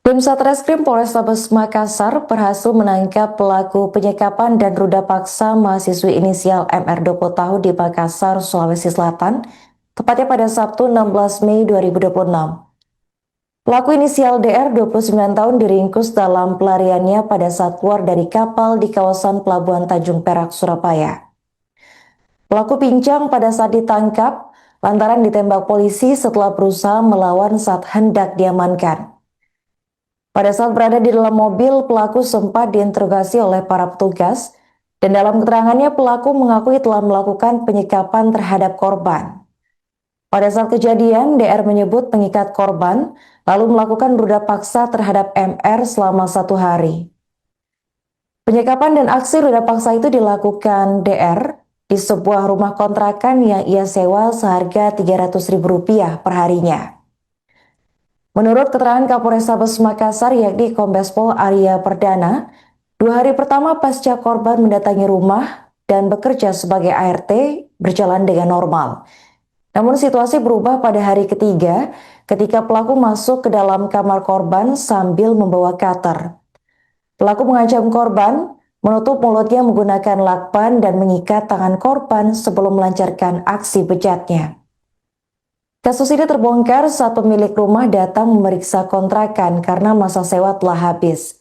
Tim Satreskrim Polrestabes Makassar berhasil menangkap pelaku penyekapan dan ruda paksa mahasiswi inisial MR 20 tahun di Makassar, Sulawesi Selatan, tepatnya pada Sabtu 16 Mei 2026. Pelaku inisial DR 29 tahun diringkus dalam pelariannya pada saat keluar dari kapal di kawasan Pelabuhan Tanjung Perak, Surabaya. Pelaku pincang pada saat ditangkap lantaran ditembak polisi setelah berusaha melawan saat hendak diamankan. Pada saat berada di dalam mobil, pelaku sempat diinterogasi oleh para petugas, dan dalam keterangannya pelaku mengakui telah melakukan penyekapan terhadap korban. Pada saat kejadian, DR menyebut pengikat korban, lalu melakukan ruda paksa terhadap MR selama 1 hari. Penyekapan dan aksi ruda paksa itu dilakukan DR di sebuah rumah kontrakan yang ia sewa seharga Rp300.000 per harinya. Menurut keterangan Kapolrestabes Makassar yakni Kombes Pol Arya Perdana, 2 hari pertama pasca korban mendatangi rumah dan bekerja sebagai ART berjalan dengan normal. Namun situasi berubah pada hari ketiga ketika pelaku masuk ke dalam kamar korban sambil membawa cutter. Pelaku mengancam korban, menutup mulutnya menggunakan lakban dan mengikat tangan korban sebelum melancarkan aksi bejatnya. Kasus ini terbongkar saat pemilik rumah datang memeriksa kontrakan karena masa sewa telah habis.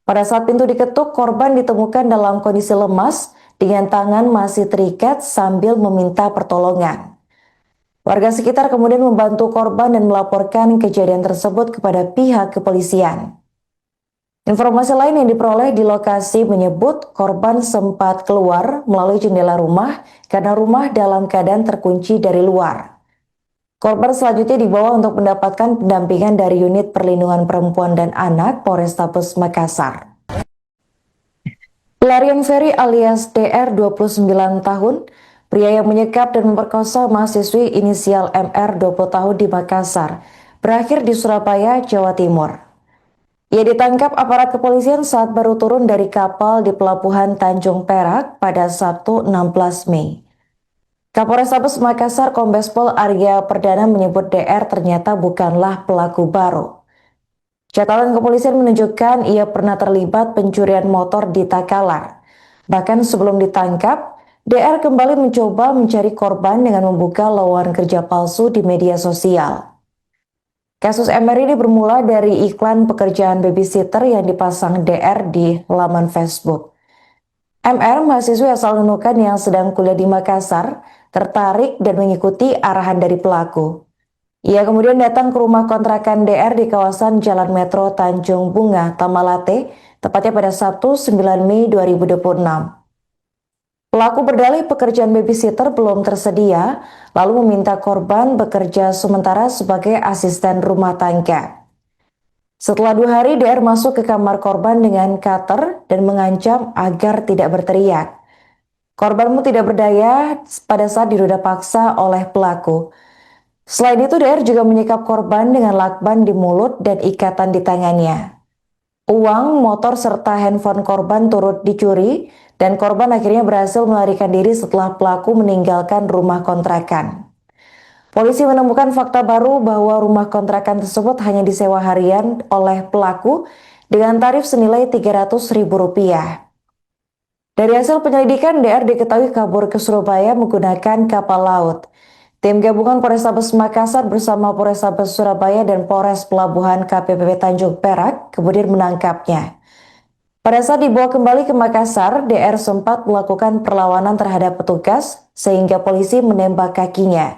Pada saat pintu diketuk, korban ditemukan dalam kondisi lemas dengan tangan masih terikat sambil meminta pertolongan. Warga sekitar kemudian membantu korban dan melaporkan kejadian tersebut kepada pihak kepolisian. Informasi lain yang diperoleh di lokasi menyebut korban sempat keluar melalui jendela rumah karena rumah dalam keadaan terkunci dari luar. Korban selanjutnya dibawa untuk mendapatkan pendampingan dari Unit Perlindungan Perempuan dan Anak Polrestabes Makassar. Pelarian Ferry alias DR 29 tahun, pria yang menyekap dan memperkosa mahasiswi inisial MR 20 tahun di Makassar, berakhir di Surabaya, Jawa Timur. Ia ditangkap aparat kepolisian saat baru turun dari kapal di Pelabuhan Tanjung Perak pada Sabtu 16 Mei. Kapolrestabes Makassar Kombes Pol Arya Perdana menyebut DR ternyata bukanlah pelaku baru. Catatan kepolisian menunjukkan ia pernah terlibat pencurian motor di Takalar. Bahkan sebelum ditangkap, DR kembali mencoba mencari korban dengan membuka lowongan kerja palsu di media sosial. Kasus MR ini bermula dari iklan pekerjaan babysitter yang dipasang DR di laman Facebook. MR, mahasiswa asal Nunukan yang sedang kuliah di Makassar, tertarik dan mengikuti arahan dari pelaku. Ia kemudian datang ke rumah kontrakan DR di kawasan Jalan Metro Tanjung Bunga, Tamalate, tepatnya pada Sabtu 9 Mei 2026. Pelaku berdalih pekerjaan babysitter belum tersedia, lalu meminta korban bekerja sementara sebagai asisten rumah tangga. Setelah 2 hari, DR masuk ke kamar korban dengan cutter dan mengancam agar tidak berteriak. Korbanmu tidak berdaya pada saat diruda paksa oleh pelaku. Selain itu, DR juga menyekap korban dengan lakban di mulut dan ikatan di tangannya. Uang, motor, serta handphone korban turut dicuri dan korban akhirnya berhasil melarikan diri setelah pelaku meninggalkan rumah kontrakan. Polisi menemukan fakta baru bahwa rumah kontrakan tersebut hanya disewa harian oleh pelaku dengan tarif senilai Rp300.000. Dari hasil penyelidikan, DR diketahui kabur ke Surabaya menggunakan kapal laut. Tim gabungan Polrestabes Makassar bersama Polrestabes Surabaya dan Polres Pelabuhan KPPB Tanjung Perak kemudian menangkapnya. Pada saat dibawa kembali ke Makassar, DR sempat melakukan perlawanan terhadap petugas sehingga polisi menembak kakinya.